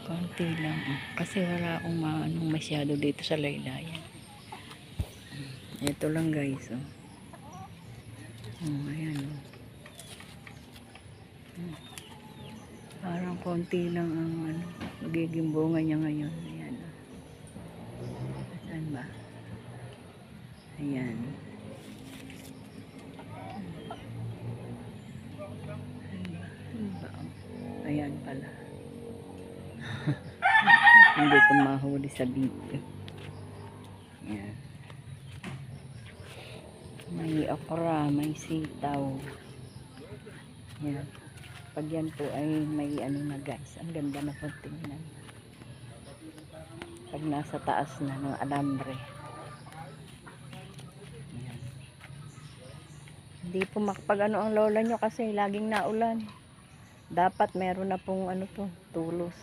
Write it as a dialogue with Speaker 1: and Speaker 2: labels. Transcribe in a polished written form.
Speaker 1: Konti lang. Kasi wala akong maanong masyado dito sa laylayan. Ito lang guys. Oh. Ayan. Oh. Parang konti lang ang magiging bunga niya ngayon. Ayan. Oh. Saan ba? Ayan. Ayan pala. Hindi ko mahuli sa video. Ayan. May okra, may sitaw. Ayan. Pag yan po ay may ano na guys. Ang ganda na po tingnan. Pag nasa taas na ng alambre. Ayan. Hindi po makapag ano ang lola nyo kasi laging naulan. Dapat meron na pong ano to, tulos.